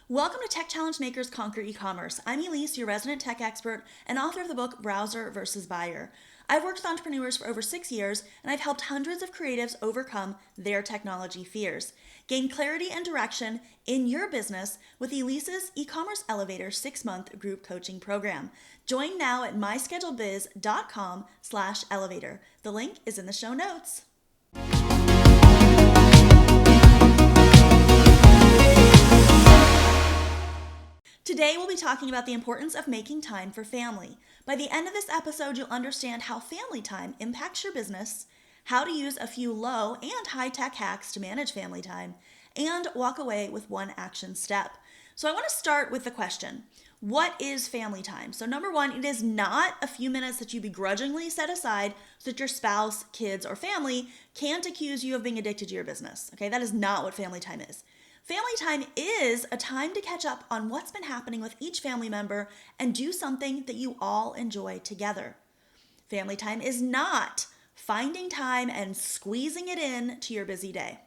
Welcome to Tech Challenge Makers Conquer E-commerce. I'm Elise, your resident tech expert and author of the book Browser versus Buyer. I've worked with entrepreneurs for over 6 years, and I've helped hundreds of creatives overcome their technology fears. Gain clarity and direction in your business with Elise's E-commerce Elevator 6-month group coaching program. Join now at myscheduledbiz.com/elevator. The link is in the show notes. Today, we'll be talking about the importance of making time for family. By the end of this episode, you'll understand how family time impacts your business, how to use a few low and high-tech hacks to manage family time, and walk away with one action step. So I want to start with the question, what is family time? So number one, it is not a few minutes that you begrudgingly set aside so that your spouse, kids, or family can't accuse you of being addicted to your business. Okay, that is not what family time is. Family time is a time to catch up on what's been happening with each family member and do something that you all enjoy together. Family time is not finding time and squeezing it in to your busy day.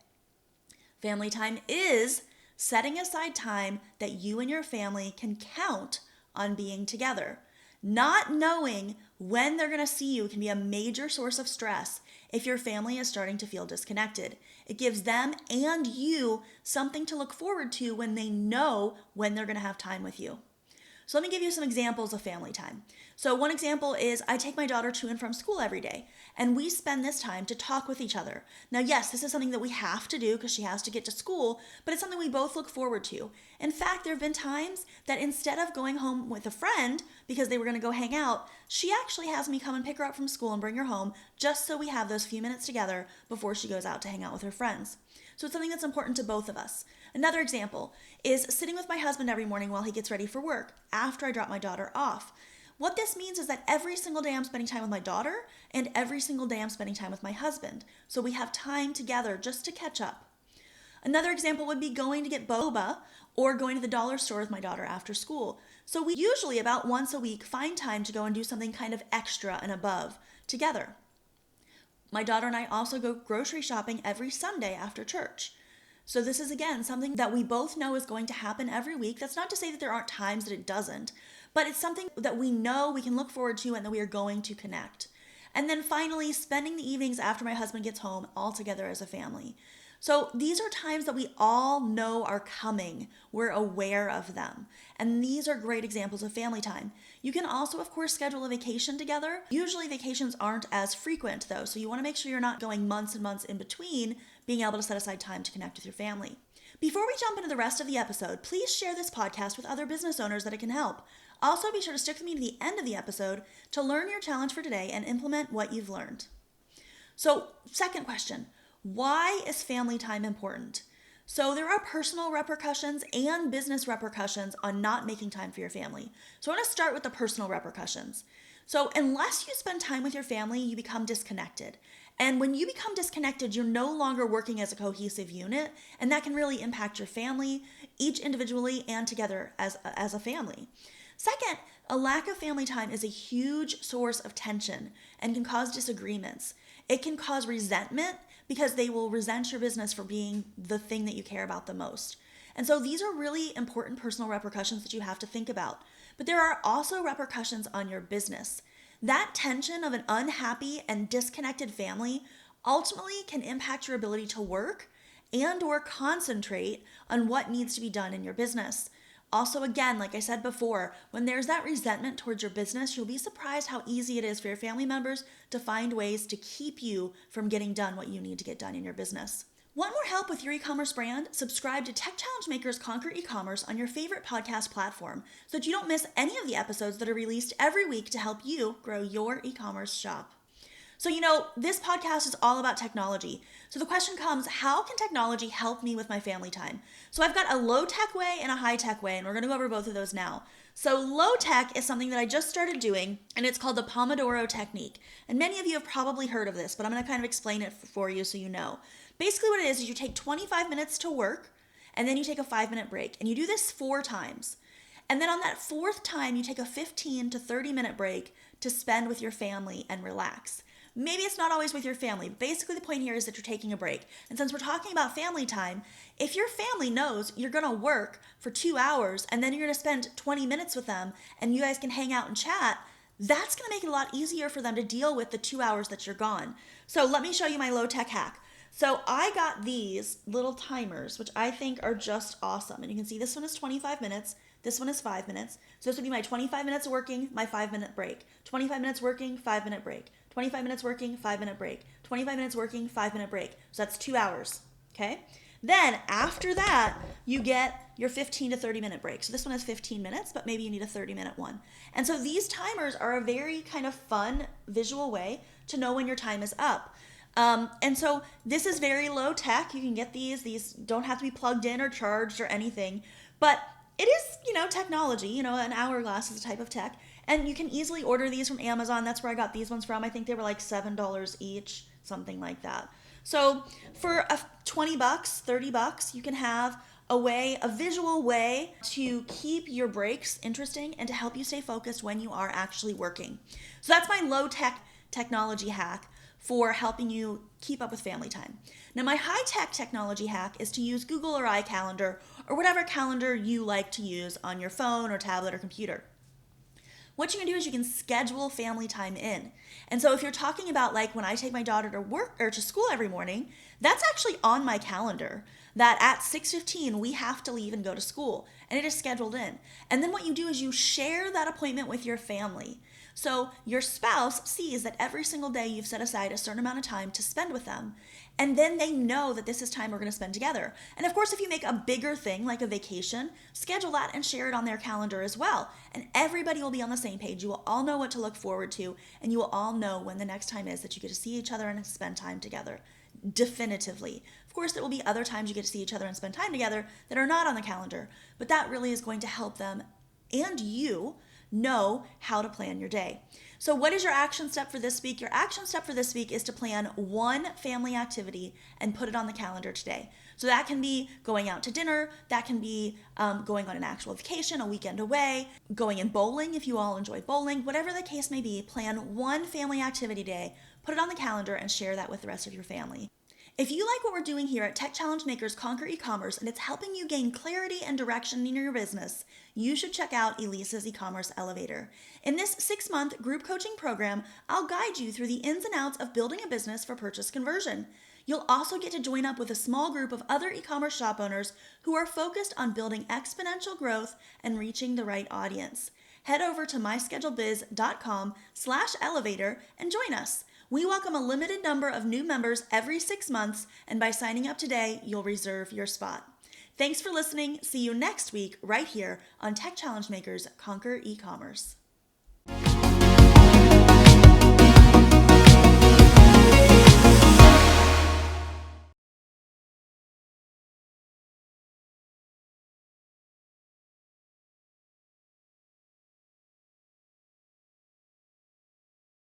Family time is setting aside time that you and your family can count on being together. Not knowing when they're going to see you can be a major source of stress if your family is starting to feel disconnected. It gives them and you something to look forward to when they know when they're going to have time with you. So let me give you some examples of family time. So one example is I take my daughter to and from school every day, and we spend this time to talk with each other. Now, yes, this is something that we have to do because she has to get to school, but it's something we both look forward to. In fact, there have been times that instead of going home with a friend because they were going to go hang out, she actually has me come and pick her up from school and bring her home just so we have those few minutes together before she goes out to hang out with her friends. So it's something that's important to both of us. Another example is sitting with my husband every morning while he gets ready for work after I drop my daughter off. What this means is that every single day I'm spending time with my daughter and every single day I'm spending time with my husband. So we have time together just to catch up. Another example would be going to get boba or going to the dollar store with my daughter after school. So we usually about once a week find time to go and do something kind of extra and above together. My daughter and I also go grocery shopping every Sunday after church. So this is, again, something that we both know is going to happen every week. That's not to say that there aren't times that it doesn't, but it's something that we know we can look forward to and that we are going to connect. And then finally, spending the evenings after my husband gets home all together as a family. So these are times that we all know are coming. We're aware of them. And these are great examples of family time. You can also, of course, schedule a vacation together. Usually vacations aren't as frequent though, so you want to make sure you're not going months and months in between being able to set aside time to connect with your family. Before we jump into the rest of the episode, please share this podcast with other business owners that it can help. Also, be sure to stick with me to the end of the episode to learn your challenge for today and implement what you've learned. So, second question. Why is family time important? So there are personal repercussions and business repercussions on not making time for your family. So I want to start with the personal repercussions. So unless you spend time with your family, you become disconnected. And when you become disconnected, you're no longer working as a cohesive unit, and that can really impact your family, each individually and together as a family. Second, a lack of family time is a huge source of tension and can cause disagreements. It can cause resentment because they will resent your business for being the thing that you care about the most. And so these are really important personal repercussions that you have to think about. But there are also repercussions on your business. That tension of an unhappy and disconnected family ultimately can impact your ability to work and or concentrate on what needs to be done in your business. Also, again, like I said before, when there's that resentment towards your business, you'll be surprised how easy it is for your family members to find ways to keep you from getting done what you need to get done in your business. Want more help with your e-commerce brand? Subscribe to Tech Challenge Makers Conquer E-commerce on your favorite podcast platform so that you don't miss any of the episodes that are released every week to help you grow your e-commerce shop. So, this podcast is all about technology. So the question comes, how can technology help me with my family time? So I've got a low-tech way and a high-tech way, and we're going to go over both of those now. So low-tech is something that I just started doing, and it's called the Pomodoro technique. And many of you have probably heard of this, but I'm going to kind of explain it for you so you know. Basically what it is you take 25 minutes to work, and then you take a 5-minute break. And you do this 4 times. And then on that 4th time, you take a 15 to 30-minute break to spend with your family and relax. Maybe it's not always with your family. Basically, the point here is that you're taking a break. And since we're talking about family time, if your family knows you're going to work for 2 hours and then you're going to spend 20 minutes with them and you guys can hang out and chat, that's going to make it a lot easier for them to deal with the 2 hours that you're gone. So let me show you my low tech hack. So I got these little timers, which I think are just awesome. And you can see this one is 25 minutes. This one is 5 minutes. So this would be my 25 minutes working, my 5-minute break. 25 minutes working, 5-minute break. 25 minutes working, 5-minute break. 25 minutes working, 5-minute break. So that's 2 hours, okay? Then after that, you get your 15 to 30-minute break. So this one has 15 minutes, but maybe you need a 30-minute one. And so these timers are a very kind of fun visual way to know when your time is up. And so this is very low tech. You can get these. These don't have to be plugged in or charged or anything, but it is, technology. An hourglass is a type of tech, and you can easily order these from Amazon. That's where I got these ones from. I think they were like $7 each, something like that. So for $20, $30, you can have a visual way to keep your breaks interesting and to help you stay focused when you are actually working. So that's my low tech technology hack for helping you keep up with family time. Now, my high-tech technology hack is to use Google or iCalendar or whatever calendar you like to use on your phone or tablet or computer. What you can do is you can schedule family time in. And so if you're talking about like when I take my daughter to work or to school every morning, that's actually on my calendar that at 6:15 we have to leave and go to school, and it is scheduled in. And then what you do is you share that appointment with your family. So your spouse sees that every single day you've set aside a certain amount of time to spend with them. And then they know that this is time we're going to spend together. And of course, if you make a bigger thing like a vacation, schedule that and share it on their calendar as well. And everybody will be on the same page. You will all know what to look forward to, and you will all know when the next time is that you get to see each other and spend time together. Definitively. Of course, there will be other times you get to see each other and spend time together that are not on the calendar, but that really is going to help them and you know how to plan your day. So what is your action step for this week? Your action step for this week is to plan one family activity and put it on the calendar today. So that can be going out to dinner, that can be going on an actual vacation, a weekend away, going in bowling if you all enjoy bowling, whatever the case may be, plan one family activity day, put it on the calendar, and share that with the rest of your family. If you like what we're doing here at Tech Challenge Makers Conquer E-commerce and it's helping you gain clarity and direction in your business, you should check out Elise's e-commerce elevator. In this 6-month group coaching program, I'll guide you through the ins and outs of building a business for purchase conversion. You'll also get to join up with a small group of other e-commerce shop owners who are focused on building exponential growth and reaching the right audience. Head over to myscheduledbiz.com/elevator and join us. We welcome a limited number of new members every 6 months, and by signing up today, you'll reserve your spot. Thanks for listening. See you next week right here on Tech Challenge Makers Conquer E-commerce.